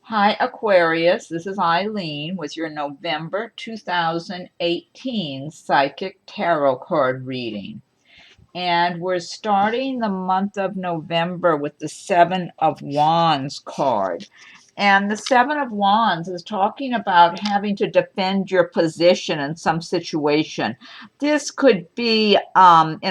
Hi, Aquarius. This is Eileen with your November 2018 Psychic Tarot card reading. And we're starting the month of November with the Seven of Wands card. And the Seven of Wands is talking about having to defend your position in some situation. This could be in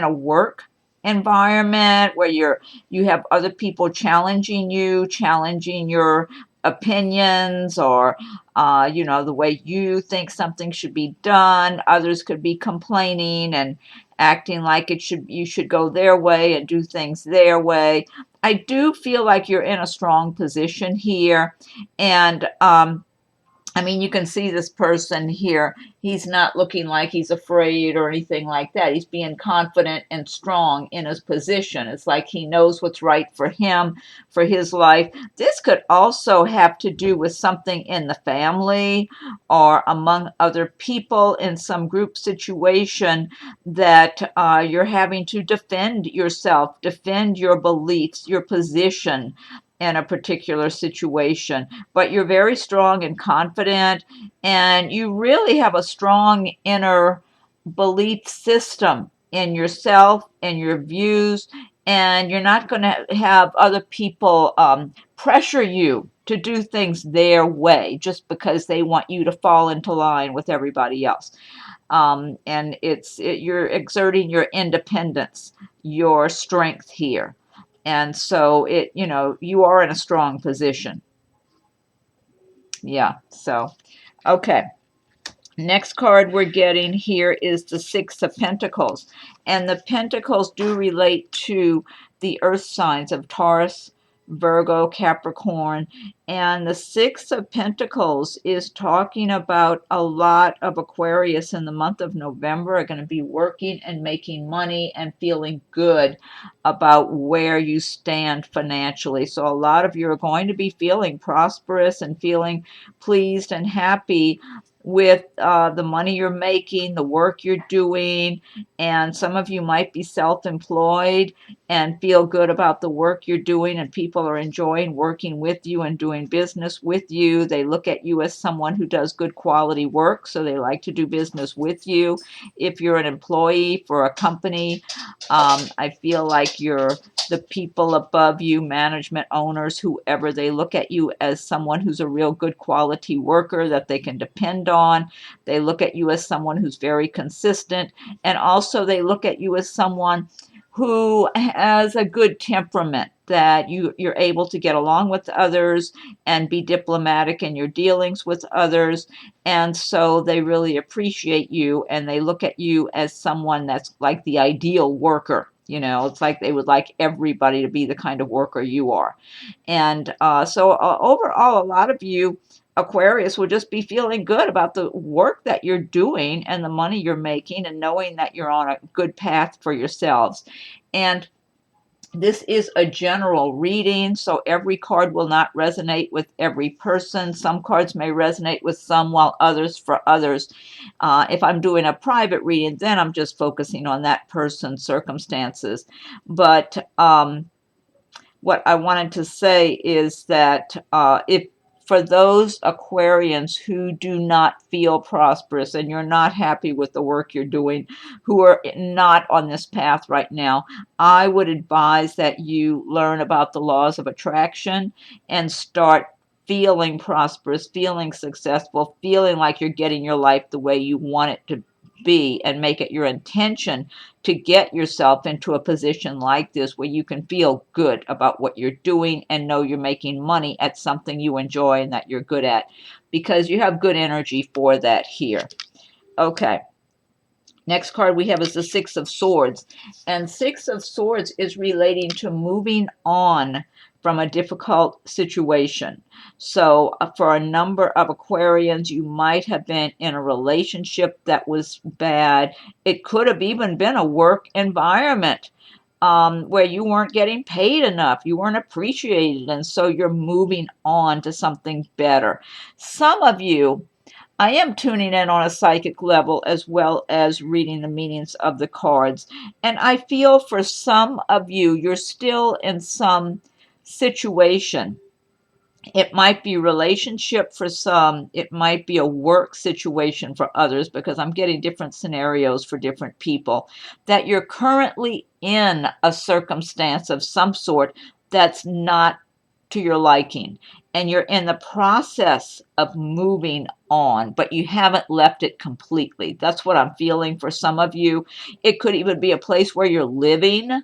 a work environment where you have other people challenging you, challenging your opinions, or the way you think something should be done. Others could be complaining and acting like you should go their way and do things their way. I do feel like you're in a strong position here, and I mean, you can see this person here. He's not looking like he's afraid or anything like that. He's being confident and strong in his position. It's like he knows what's right for him, for his life. This could also have to do with something in the family or among other people in some group situation that you're having to defend yourself, defend your beliefs, your position in a particular situation. But you're very strong and confident, and you really have a strong inner belief system in yourself and your views, and you're not going to have other people pressure you to do things their way just because they want you to fall into line with everybody else. And you're exerting your independence, your strength here. And so you are in a strong position. Yeah. So, okay. Next card we're getting here is the Six of Pentacles. And the Pentacles do relate to the earth signs of Taurus, Virgo, Capricorn. And the Six of Pentacles is talking about a lot of Aquarius in the month of November are going to be working and making money and feeling good about where you stand financially. So a lot of you are going to be feeling prosperous and feeling pleased and happy with the money you're making, the work you're doing, and some of you might be self-employed and feel good about the work you're doing, and people are enjoying working with you and doing business with you. They look at you as someone who does good quality work, so they like to do business with you. If you're an employee for a company, I feel like the people above you, management, owners, whoever, they look at you as someone who's a real good quality worker that they can depend on. They look at you as someone who's very consistent, and also they look at you as someone who has a good temperament, that you're able to get along with others and be diplomatic in your dealings with others. And so they really appreciate you, and they look at you as someone that's like the ideal worker. It's like they would like everybody to be the kind of worker you are. And so overall, a lot of you Aquarius will just be feeling good about the work that you're doing and the money you're making, and knowing that you're on a good path for yourselves. And this is a general reading, so every card will not resonate with every person. Some cards may resonate with some, while others for others. If I'm doing a private reading, then I'm just focusing on that person's circumstances. But what I wanted to say is that if for those Aquarians who do not feel prosperous and you're not happy with the work you're doing, who are not on this path right now, I would advise that you learn about the laws of attraction and start feeling prosperous, feeling successful, feeling like you're getting your life the way you want it to be, and make it your intention to get yourself into a position like this where you can feel good about what you're doing and know you're making money at something you enjoy and that you're good at, because you have good energy for that here. Okay. Next card we have is the Six of Swords. And Six of Swords is relating to moving on from a difficult situation. So for a number of Aquarians, you might have been in a relationship that was bad. It could have even been a work environment where you weren't getting paid enough, you weren't appreciated, and so you're moving on to something better. Some of you, I am tuning in on a psychic level as well as reading the meanings of the cards. And I feel for some of you, you're still in some situation It might be relationship for some. It might be a work situation for others, because I'm getting different scenarios for different people. That you're currently in a circumstance of some sort that's not to your liking. And you're in the process of moving on, but you haven't left it completely. That's what I'm feeling for some of you. It could even be a place where you're living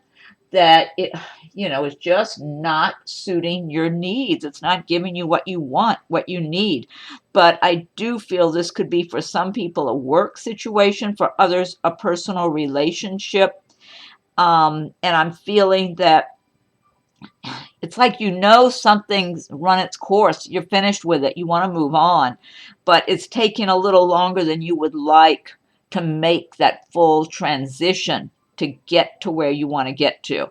that is just not suiting your needs. It's not giving you what you want, what you need. But I do feel this could be for some people a work situation, for others a personal relationship. And I'm feeling that it's like something's run its course. You're finished with it. You want to move on, but it's taking a little longer than you would like to make that full transition to get to where you want to get to.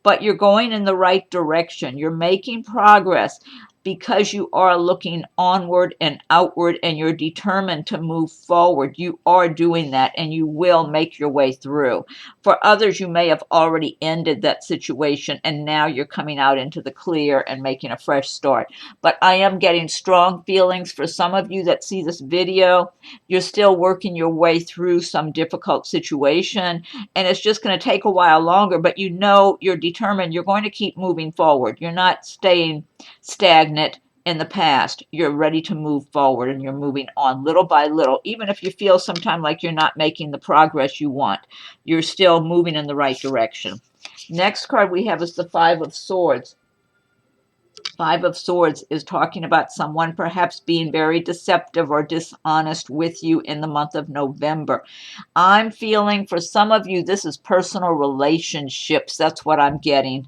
But you're going in the right direction. You're making progress because you are looking onward and outward, and you're determined to move forward. You are doing that, and you will make your way through. For others, you may have already ended that situation, and now you're coming out into the clear and making a fresh start. But I am getting strong feelings for some of you that see this video. You're still working your way through some difficult situation, and it's just going to take a while longer, but you're determined. You're going to keep moving forward. You're not staying stagnant in the past. You're ready to move forward, and you're moving on little by little. Even if you feel sometimes like you're not making the progress you want, you're still moving in the right direction. Next card we have is the Five of Swords. Five of Swords is talking about someone perhaps being very deceptive or dishonest with you in the month of November. I'm feeling for some of you, this is personal relationships. That's what I'm getting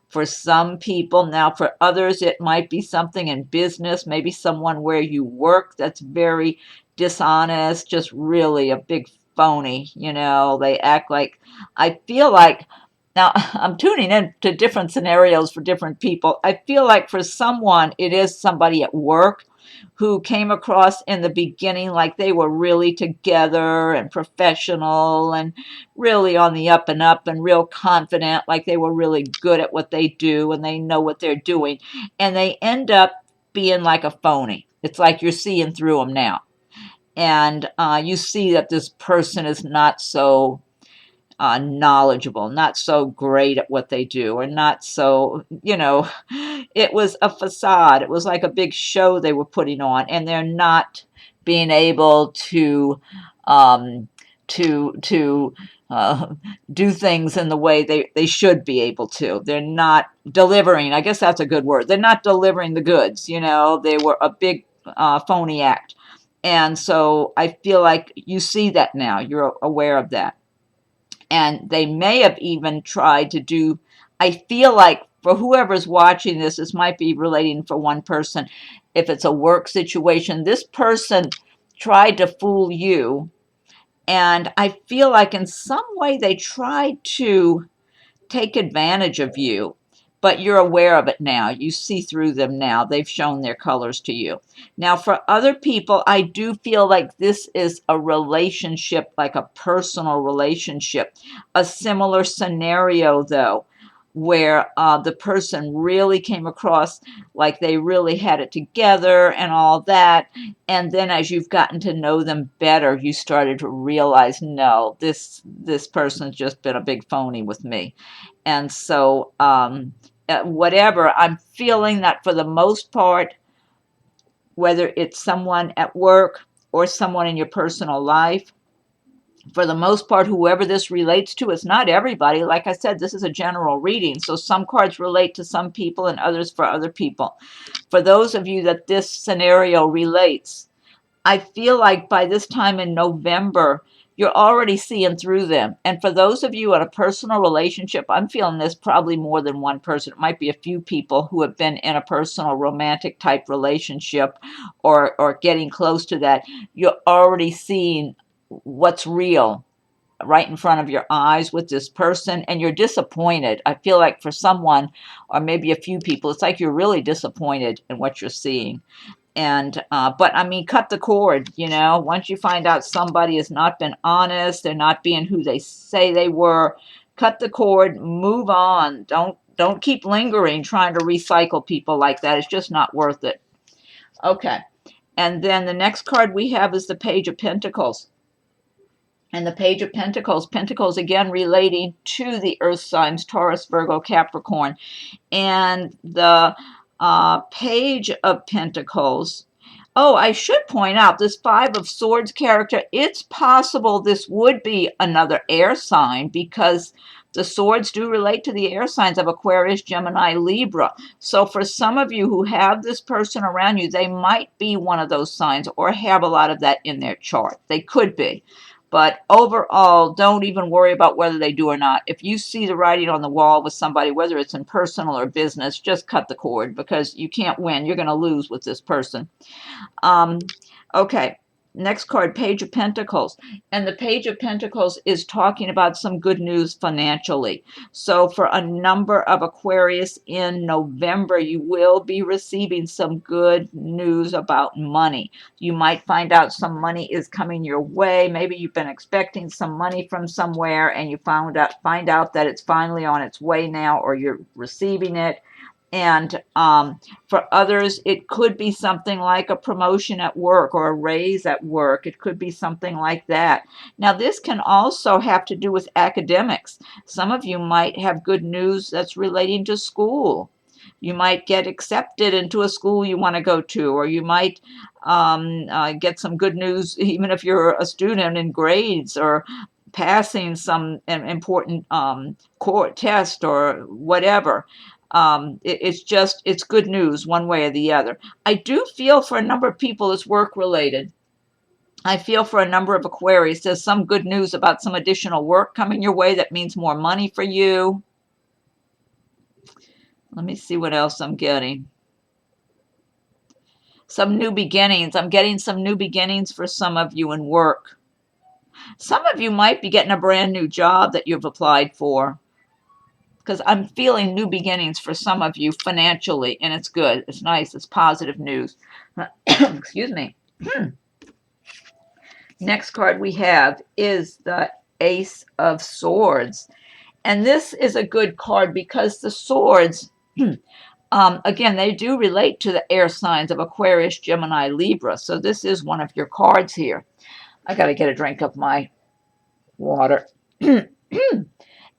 for some people. Now, for others, it might be something in business, maybe someone where you work that's very dishonest, just really a big phony. They act like, I feel like, now, I'm tuning in to different scenarios for different people. I feel like for someone, it is somebody at work who came across in the beginning like they were really together and professional and really on the up and up and real confident, like they were really good at what they do and they know what they're doing. And they end up being like a phony. It's like you're seeing through them now. And you see that this person is not so knowledgeable, not so great at what they do, or not so, it was a facade. It was like a big show they were putting on, and they're not being able to um, to do things in the way they should be able to. They're not delivering. I guess that's a good word. They're not delivering the goods. They were a big phony act. And so I feel like you see that now. You're aware of that. And they may have even tried to do, I feel like for whoever's watching this, this might be relating for one person. If it's a work situation, this person tried to fool you. And I feel like in some way they tried to take advantage of you, but you're aware of it now. You see through them now. They've shown their colors to you. Now, for other people, I do feel like this is a relationship, like a personal relationship. A similar scenario, though, where the person really came across like they really had it together and all that. And then as you've gotten to know them better, you started to realize, no, this person's just been a big phony with me. And so whatever, I'm feeling that for the most part, whether it's someone at work or someone in your personal life, for the most part, whoever this relates to, it's not everybody. Like I said, this is a general reading. So some cards relate to some people and others for other people. For those of you that this scenario relates, I feel like by this time in November, you're already seeing through them. And for those of you in a personal relationship, I'm feeling this probably more than one person. It might be a few people who have been in a personal romantic type relationship or getting close to that. You're already seeing what's real right in front of your eyes with this person, and you're disappointed. I feel like for someone, or maybe a few people, it's like you're really disappointed in what you're seeing. And but I mean, cut the cord. Once you find out somebody has not been honest, they're not being who they say they were, cut the cord, move on. don't keep lingering trying to recycle people like that. It's just not worth it. Okay. And then the next card we have is the Page of Pentacles. And the Page of Pentacles, Pentacles again relating to the earth signs, Taurus, Virgo, Capricorn. And the Page of Pentacles, oh, I should point out this Five of Swords character, it's possible this would be another air sign because the swords do relate to the air signs of Aquarius, Gemini, Libra. So for some of you who have this person around you, they might be one of those signs or have a lot of that in their chart. They could be. But overall, don't even worry about whether they do or not. If you see the writing on the wall with somebody, whether it's in personal or business, just cut the cord because you can't win. You're going to lose with this person. Okay, next card, Page of Pentacles. And the Page of Pentacles is talking about some good news financially. So for a number of Aquarius in November, you will be receiving some good news about money. You might find out some money is coming your way. Maybe you've been expecting some money from somewhere and you find out that it's finally on its way now, or you're receiving it. And for others, it could be something like a promotion at work or a raise at work. It could be something like that. Now, this can also have to do with academics. Some of you might have good news that's relating to school. You might get accepted into a school you want to go to, or you might get some good news even if you're a student in grades or passing some important court test or whatever. It's good news one way or the other. I do feel for a number of people it's work related. I feel for a number of Aquarius there's some good news about some additional work coming your way that means more money for you. Let me see what else I'm getting. Some new beginnings. I'm getting some new beginnings for some of you in work. Some of you might be getting a brand new job that you've applied for, because I'm feeling new beginnings for some of you financially, and it's good. It's nice. It's positive news. Excuse me. Next card we have is the Ace of Swords. And this is a good card because the swords, again, they do relate to the air signs of Aquarius, Gemini, Libra. So this is one of your cards here. I got to get a drink of my water.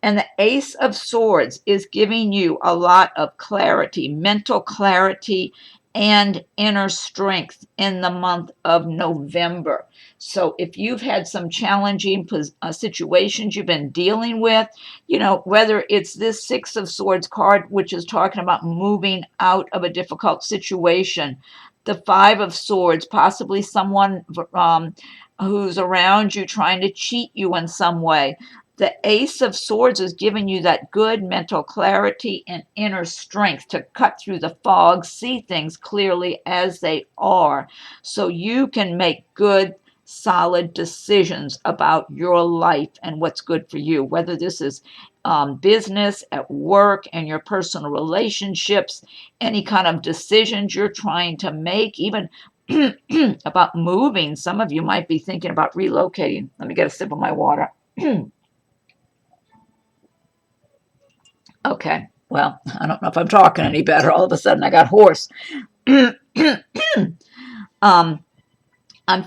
And the Ace of Swords is giving you a lot of clarity, mental clarity, and inner strength in the month of November. So if you've had some challenging situations you've been dealing with, whether it's this Six of Swords card, which is talking about moving out of a difficult situation, the Five of Swords, possibly someone who's around you trying to cheat you in some way. The Ace of Swords is giving you that good mental clarity and inner strength to cut through the fog, see things clearly as they are, so you can make good, solid decisions about your life and what's good for you, whether this is business, at work, and your personal relationships, any kind of decisions you're trying to make, even about moving. Some of you might be thinking about relocating. Let me get a sip of my water. Okay, well, I don't know if I'm talking any better. All of a sudden I got hoarse. I'm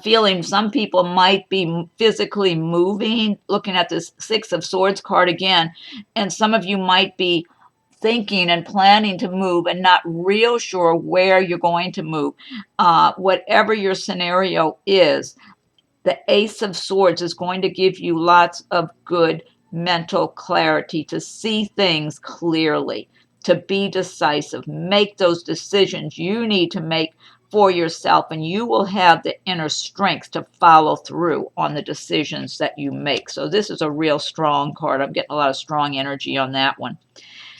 feeling some people might be physically moving, looking at this Six of Swords card again, and some of you might be thinking and planning to move and not real sure where you're going to move. Whatever your scenario is, the Ace of Swords is going to give you lots of good mental clarity to see things clearly, to be decisive, make those decisions you need to make for yourself, and you will have the inner strength to follow through on the decisions that you make. So this is a real strong card. I'm getting a lot of strong energy on that one.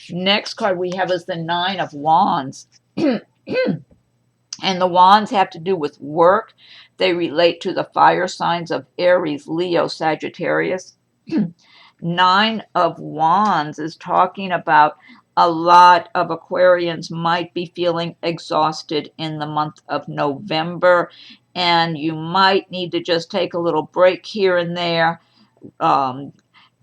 Next card we have is the Nine of Wands. And the wands have to do with work. They relate to the fire signs of Aries, Leo, Sagittarius. Nine of Wands is talking about a lot of Aquarians might be feeling exhausted in the month of November, and you might need to just take a little break here and there,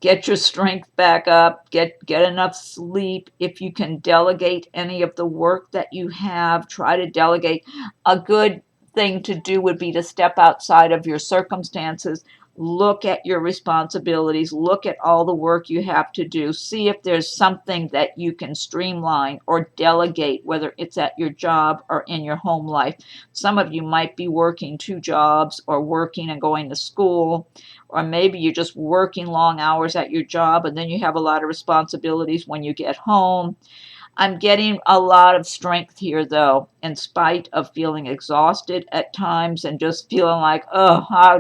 Get your strength back up, get enough sleep. If you can delegate any of the work that you have, try to delegate. A good thing to do would be to step outside of your circumstances, look at your responsibilities, look at all the work you have to do, see if there's something that you can streamline or delegate, whether it's at your job or in your home life. Some of you might be working 2 jobs or working and going to school, or maybe you're just working long hours at your job and then you have a lot of responsibilities when you get home. I'm getting a lot of strength here, though, in spite of feeling exhausted at times and just feeling like, oh, how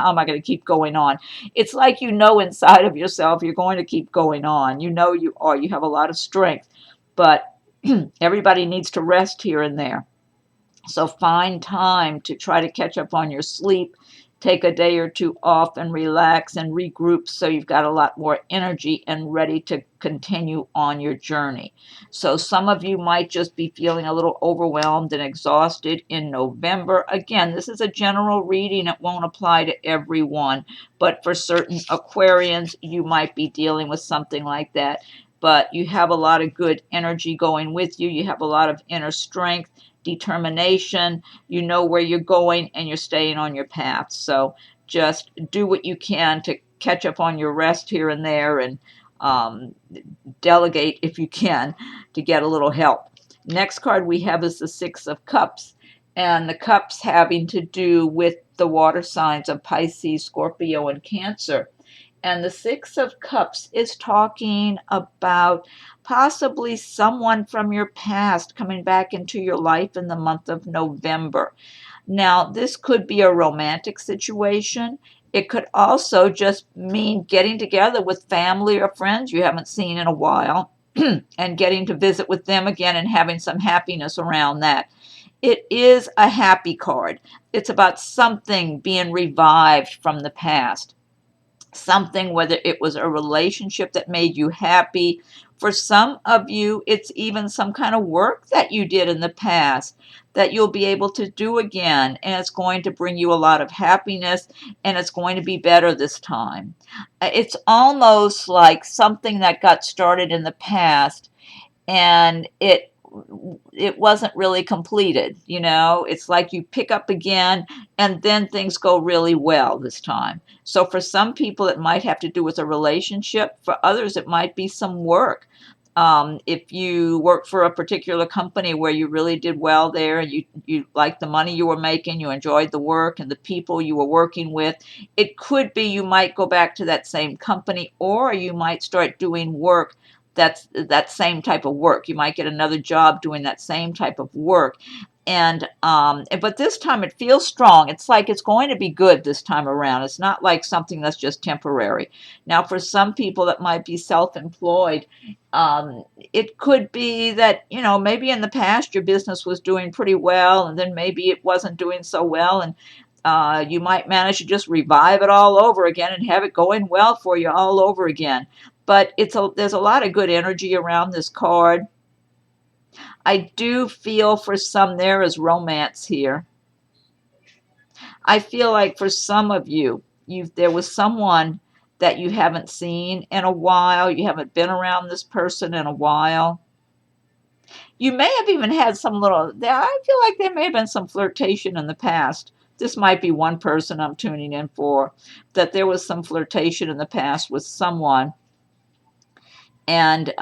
am I going to keep going on? It's like you know inside of yourself you're going to keep going on. You know you are. You have a lot of strength, but everybody needs to rest here and there. So find time to try to catch up on your sleep. Take a day or two off and relax and regroup so you've got a lot more energy and ready to continue on your journey. So some of you might just be feeling a little overwhelmed and exhausted in November. Again, this is a general reading. It won't apply to everyone, but for certain Aquarians, you might be dealing with something like that. But you have a lot of good energy going with you. You have a lot of inner strength, determination. You know where you're going and you're staying on your path. So just do what you can to catch up on your rest here and there, and delegate if you can to get a little help. Next card we have is the Six of Cups, and the cups having to do with the water signs of Pisces, Scorpio, and Cancer. And the Six of Cups is talking about possibly someone from your past coming back into your life in the month of November. Now, this could be a romantic situation. It could also just mean getting together with family or friends you haven't seen in a while and getting to visit with them again and having some happiness around that. It is a happy card. It's about something being revived from the past. Something, whether it was a relationship that made you happy. For some of you, it's even some kind of work that you did in the past that you'll be able to do again, and it's going to bring you a lot of happiness, and it's going to be better this time. It's almost like something that got started in the past and it wasn't really completed. It's like you pick up again and then things go really well this time. So for some people it might have to do with a relationship. For others it might be some work. If you work for a particular company where you really did well there, you liked the money you were making, you enjoyed the work and the people you were working with, it could be you might go back to that same company, or you might start doing work that's that same type of work. You might get another job doing that same type of work. And but this time it feels strong. It's like it's going to be good this time around. It's not like something that's just temporary. Now, for some people that might be self-employed, it could be that, maybe in the past your business was doing pretty well, and then maybe it wasn't doing so well, and you might manage to just revive it all over again and have it going well for you all over again. But there's a lot of good energy around this card. I do feel for some there is romance here. I feel like for some of you, there was someone that you haven't seen in a while. You haven't been around this person in a while. You may have even had some I feel like there may have been some flirtation in the past. This might be one person I'm tuning in for, that there was some flirtation in the past with someone. And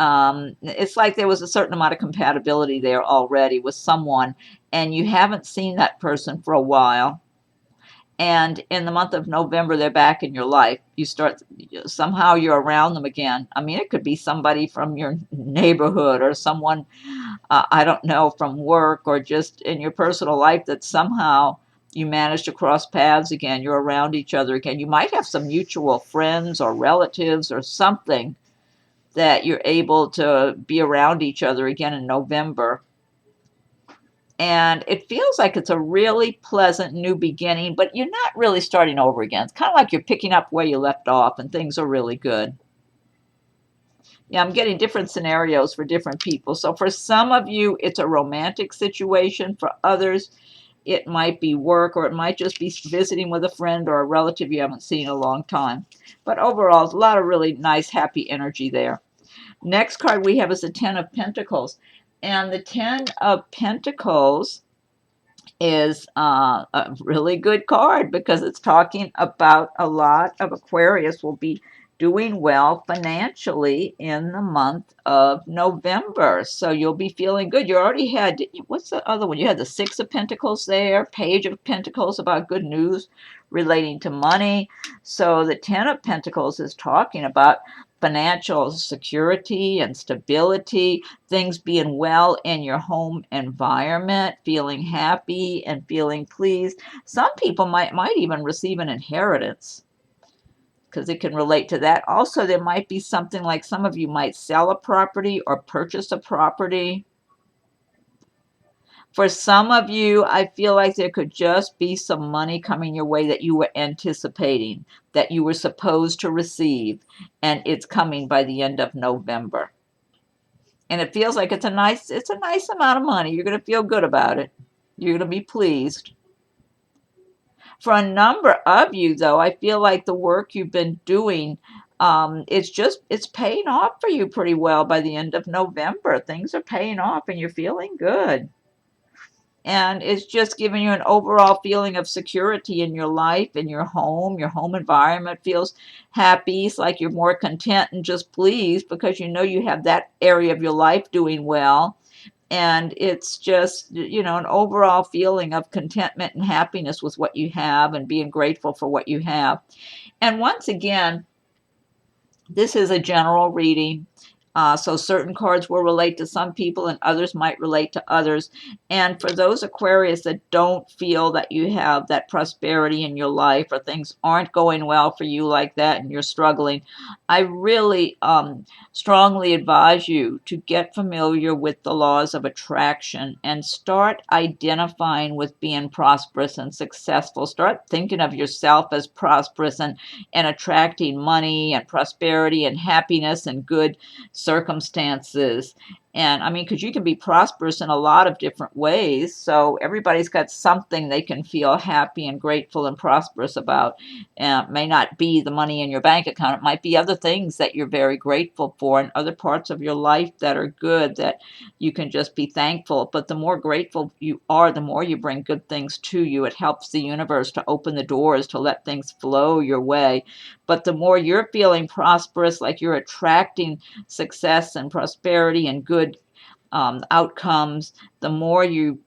it's like there was a certain amount of compatibility there already with someone, and you haven't seen that person for a while. And in the month of November, they're back in your life. Somehow you're around them again. I mean, it could be somebody from your neighborhood or someone, I don't know, from work or just in your personal life that somehow you managed to cross paths again. You're around each other again. You might have some mutual friends or relatives or something that you're able to be around each other again in November. And it feels like it's a really pleasant new beginning, but you're not really starting over again. It's kind of like you're picking up where you left off, and things are really good. Yeah, I'm getting different scenarios for different people. So for some of you, it's a romantic situation. For others, It might be work, or it might just be visiting with a friend or a relative you haven't seen in a long time. But overall, a lot of really nice, happy energy there. Next card we have is the Ten of Pentacles. And the Ten of Pentacles is a really good card because it's talking about a lot of Aquarius will be doing well financially in the month of November. So you'll be feeling good. You already had, what's the other one? You had the Six of Pentacles there, Page of Pentacles about good news relating to money. So the Ten of Pentacles is talking about financial security and stability, things being well in your home environment, feeling happy and feeling pleased. Some people might even receive an inheritance because it can relate to that. Also, there might be something like some of you might sell a property or purchase a property. For some of you, I feel like there could just be some money coming your way that you were anticipating, that you were supposed to receive, and it's coming by the end of November. And it feels like it's a nice amount of money. You're going to feel good about it. You're going to be pleased. For a number of you, though, I feel like the work you've been doing, it's paying off for you pretty well by the end of November. Things are paying off and you're feeling good. And it's just giving you an overall feeling of security in your life, in your home environment feels happy. It's like you're more content and just pleased because you know you have that area of your life doing well. And it's just, an overall feeling of contentment and happiness with what you have and being grateful for what you have. And once again, this is a general reading. So certain cards will relate to some people and others might relate to others. And for those Aquarius that don't feel that you have that prosperity in your life, or things aren't going well for you like that and you're struggling, I really strongly advise you to get familiar with the laws of attraction and start identifying with being prosperous and successful. Start thinking of yourself as prosperous and attracting money and prosperity and happiness and good circumstances. And I mean, because you can be prosperous in a lot of different ways. So everybody's got something they can feel happy and grateful and prosperous about. It may not be the money in your bank account. It might be other things that you're very grateful for and other parts of your life that are good that you can just be thankful. But the more grateful you are, the more you bring good things to you. It helps the universe to open the doors to let things flow your way. But the more you're feeling prosperous, like you're attracting success and prosperity and good outcomes, the more you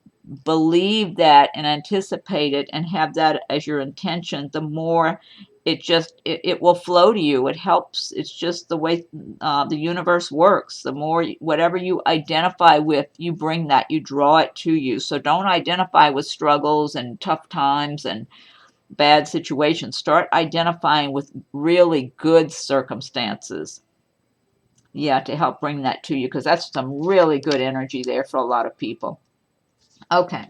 believe that and anticipate it and have that as your intention, the more it will flow to you. It helps. It's just the way the universe works. The more whatever you identify with, you bring that, you draw it to you. So don't identify with struggles and tough times and bad situations. Start identifying with really good circumstances. Yeah, to help bring that to you, because that's some really good energy there for a lot of people. Okay,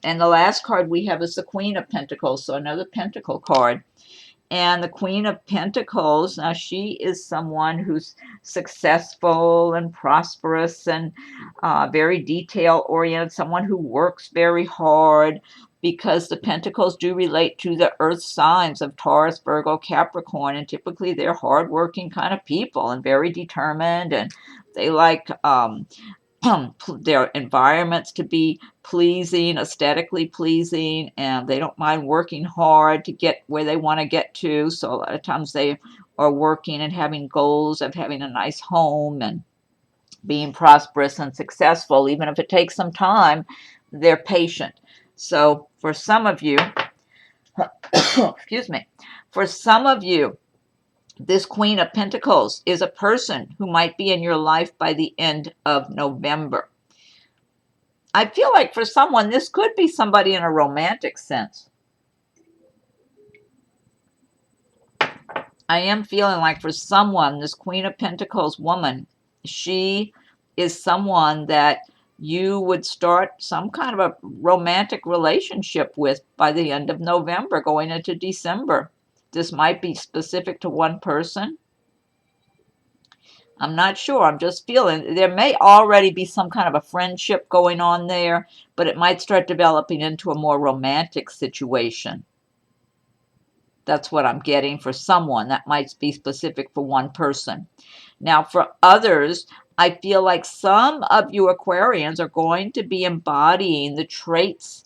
and the last card we have is the Queen of Pentacles, so another Pentacle card. And the Queen of Pentacles, now she is someone who's successful and prosperous and very detail-oriented, someone who works very hard, because the Pentacles do relate to the earth signs of Taurus, Virgo, Capricorn, and typically they're hardworking kind of people and very determined, and they like their environments to be pleasing, aesthetically pleasing, and they don't mind working hard to get where they want to get to. So a lot of times they are working and having goals of having a nice home and being prosperous and successful. Even if it takes some time, they're patient. So for some of you, excuse me, for some of you, this Queen of Pentacles is a person who might be in your life by the end of November. I feel like for someone, this could be somebody in a romantic sense. I am feeling like for someone, this Queen of Pentacles woman, she is someone that you would start some kind of a romantic relationship with by the end of November, going into December. This might be specific to one person. I'm not sure. I'm just feeling there may already be some kind of a friendship going on there, but it might start developing into a more romantic situation. That's what I'm getting for someone. That might be specific for one person. Now, for others, I feel like some of you Aquarians are going to be embodying the traits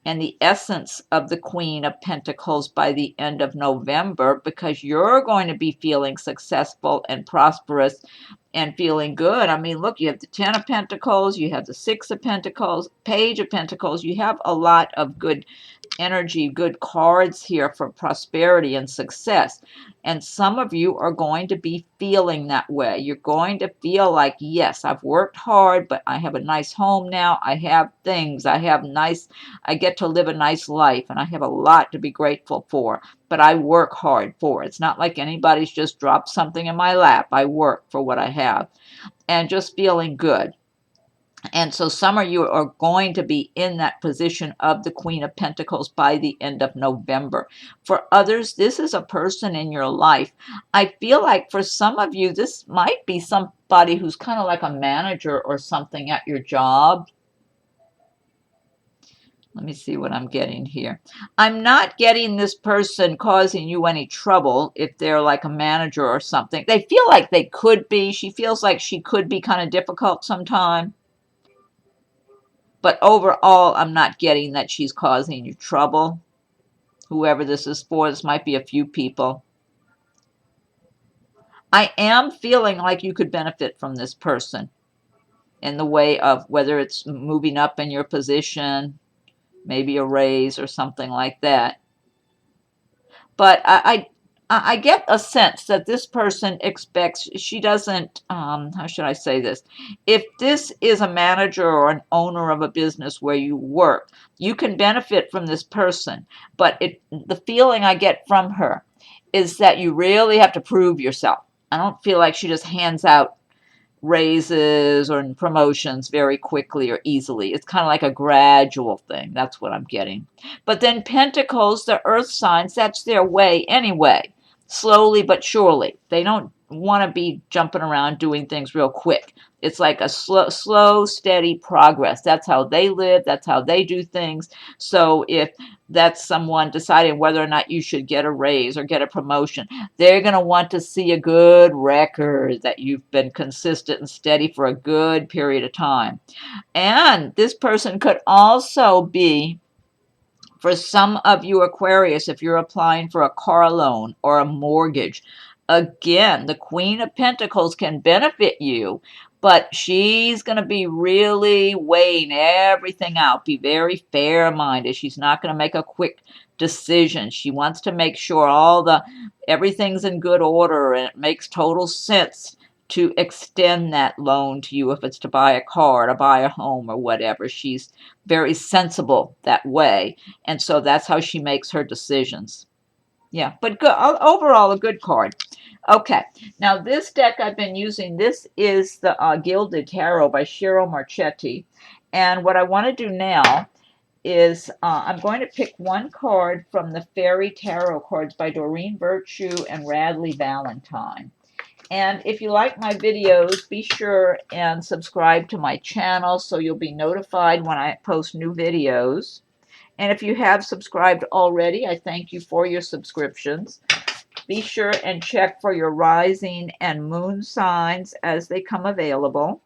and the essence of the Queen of Pentacles by the end of November, because you're going to be feeling successful and prosperous and feeling good. I mean, look, you have the Ten of Pentacles, you have the Six of Pentacles, Page of Pentacles. You have a lot of good energy, good cards here for prosperity and success. And some of you are going to be feeling that way. You're going to feel like, yes, I've worked hard, but I have a nice home now. I have things. I get to live a nice life, and I have a lot to be grateful for. But I work hard for it. It's not like anybody's just dropped something in my lap. I work for what I have. And just feeling good. And so some of you are going to be in that position of the Queen of Pentacles by the end of November. For others, this is a person in your life. I feel like for some of you, this might be somebody who's kind of like a manager or something at your job. Let me see what I'm getting here. I'm not getting this person causing you any trouble if they're like a manager or something. They feel like they could be. She feels like she could be kind of difficult sometimes. But overall, I'm not getting that she's causing you trouble. Whoever this is for, this might be a few people. I am feeling like you could benefit from this person in the way of whether it's moving up in your position, maybe a raise or something like that. But I get a sense that this person expects, she doesn't, how should I say this? If this is a manager or an owner of a business where you work, you can benefit from this person. But the feeling I get from her is that you really have to prove yourself. I don't feel like she just hands out raises or promotions very quickly or easily. It's kind of like a gradual thing. That's what I'm getting. But then Pentacles, the earth signs, that's their way anyway. Slowly but surely. They don't want to be jumping around doing things real quick. It's like a slow, steady progress. That's how they live. That's how they do things. So if that's someone deciding whether or not you should get a raise or get a promotion, they're going to want to see a good record that you've been consistent and steady for a good period of time. And this person could also be, for some of you Aquarius, if you're applying for a car loan or a mortgage, again, the Queen of Pentacles can benefit you, but she's going to be really weighing everything out, be very fair-minded. She's not going to make a quick decision. She wants to make sure everything's in good order and it makes total sense to extend that loan to you if it's to buy a car, to buy a home or whatever. She's very sensible that way. And so that's how she makes her decisions. Yeah, but good, overall a good card. Okay, now this deck I've been using, this is the Gilded Tarot by Ciro Marchetti. And what I want to do now is I'm going to pick one card from the Fairy Tarot cards by Doreen Virtue and Radleigh Valentine. And if you like my videos, be sure and subscribe to my channel so you'll be notified when I post new videos. And if you have subscribed already, I thank you for your subscriptions. Be sure and check for your rising and moon signs as they come available.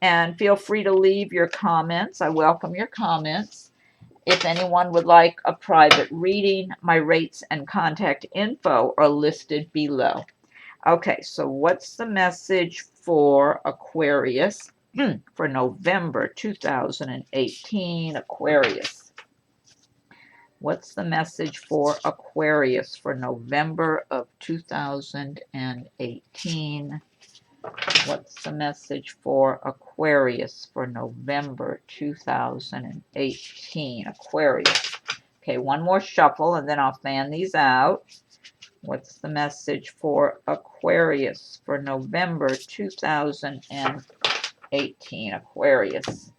And feel free to leave your comments. I welcome your comments. If anyone would like a private reading, my rates and contact info are listed below. Okay, so what's the message for Aquarius for November 2018, Aquarius? What's the message for Aquarius for November of 2018? What's the message for Aquarius for November 2018, Aquarius? Okay, one more shuffle and then I'll fan these out. What's the message for Aquarius for November 2018, Aquarius?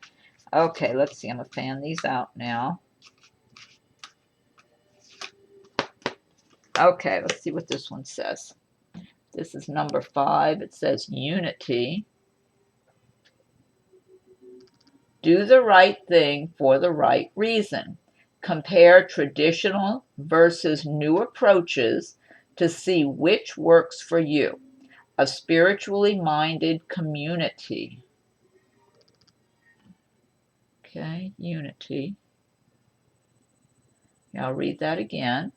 Okay, let's see. I'm going to fan these out now. Okay, let's see what this one says. This is number 5. It says unity. Do the right thing for the right reason. Compare traditional versus new approaches to see which works for you. A spiritually minded community. Okay, unity. I'll read that again.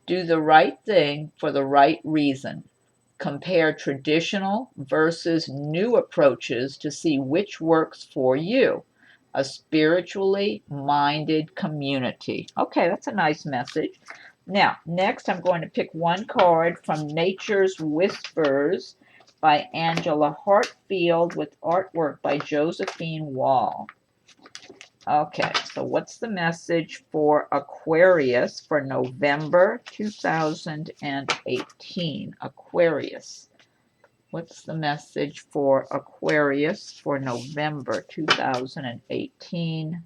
Do the right thing for the right reason. Compare traditional versus new approaches to see which works for you. A spiritually minded community. Okay, that's a nice message. Now, next I'm going to pick one card from Nature's Whispers by Angela Hartfield with artwork by Josephine Wall. Okay, so what's the message for Aquarius for November 2018? Aquarius. What's the message for Aquarius for November 2018?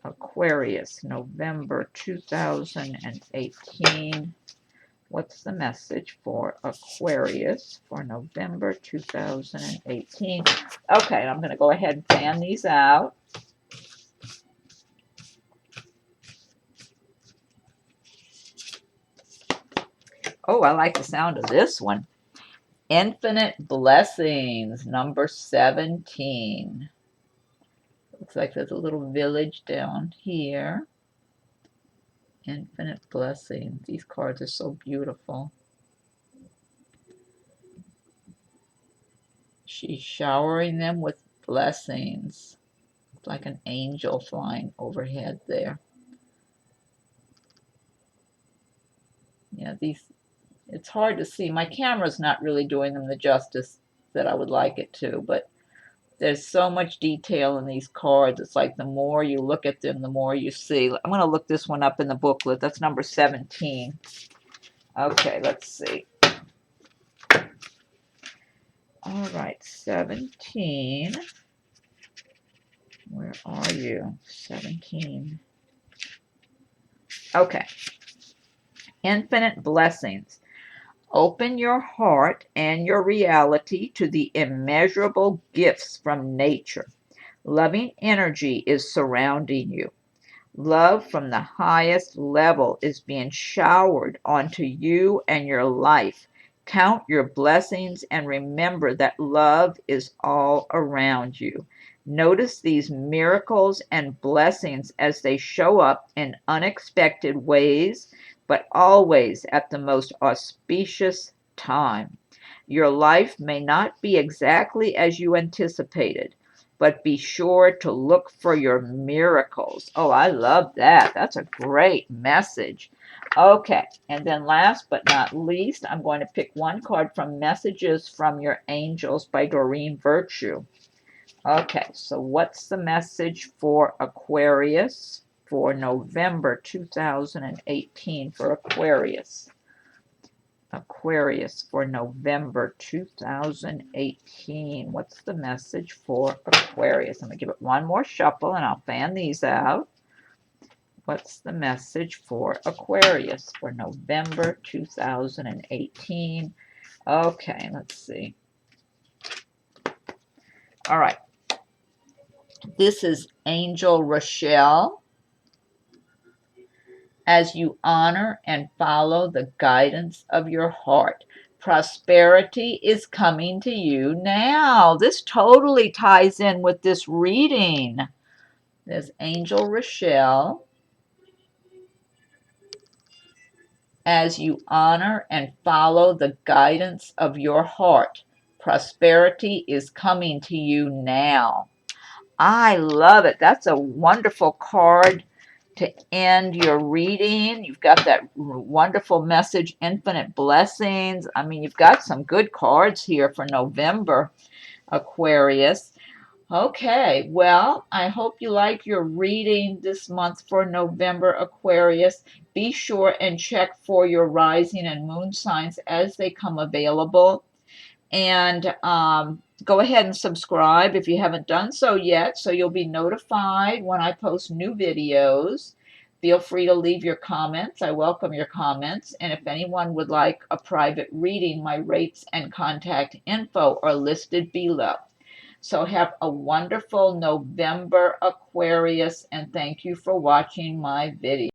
Aquarius, November 2018. What's the message for Aquarius for November 2018? Okay, I'm going to go ahead and fan these out. Oh, I like the sound of this one. Infinite Blessings, number 17. Looks like there's a little village down here. Infinite Blessings. These cards are so beautiful. She's showering them with blessings. It's like an angel flying overhead there. Yeah, it's hard to see. My camera's not really doing them the justice that I would like it to, but there's so much detail in these cards. It's like the more you look at them, the more you see. I'm going to look this one up in the booklet. That's number 17. Okay, let's see. All right, 17. Where are you? 17. Okay. Infinite Blessings. Open your heart and your reality to the immeasurable gifts from nature. Loving energy is surrounding you. Love from the highest level is being showered onto you and your life. Count your blessings and remember that love is all around you. Notice these miracles and blessings as they show up in unexpected ways, but always at the most auspicious time. Your life may not be exactly as you anticipated, but be sure to look for your miracles. Oh, I love that. That's a great message. Okay, and then last but not least, I'm going to pick one card from Messages from Your Angels by Doreen Virtue. Okay, so what's the message for Aquarius for November 2018 for Aquarius? Aquarius for November 2018. What's the message for Aquarius? I'm going to give it one more shuffle and I'll fan these out. What's the message for Aquarius for November 2018? Okay, let's see. All right. This is Angel Rochelle. As you honor and follow the guidance of your heart, prosperity is coming to you now. This totally ties in with this reading. There's Angel Rochelle. As you honor and follow the guidance of your heart, prosperity is coming to you now. I love it. That's a wonderful card to end your reading. You've got that wonderful message, infinite blessings. I mean, you've got some good cards here for November, Aquarius. Okay, well, I hope you like your reading this month for November, Aquarius. Be sure and check for your rising and moon signs as they come available. And go ahead and subscribe if you haven't done so yet, so you'll be notified when I post new videos. Feel free to leave your comments. I welcome your comments. And if anyone would like a private reading, my rates and contact info are listed below. So have a wonderful November, Aquarius, and thank you for watching my video.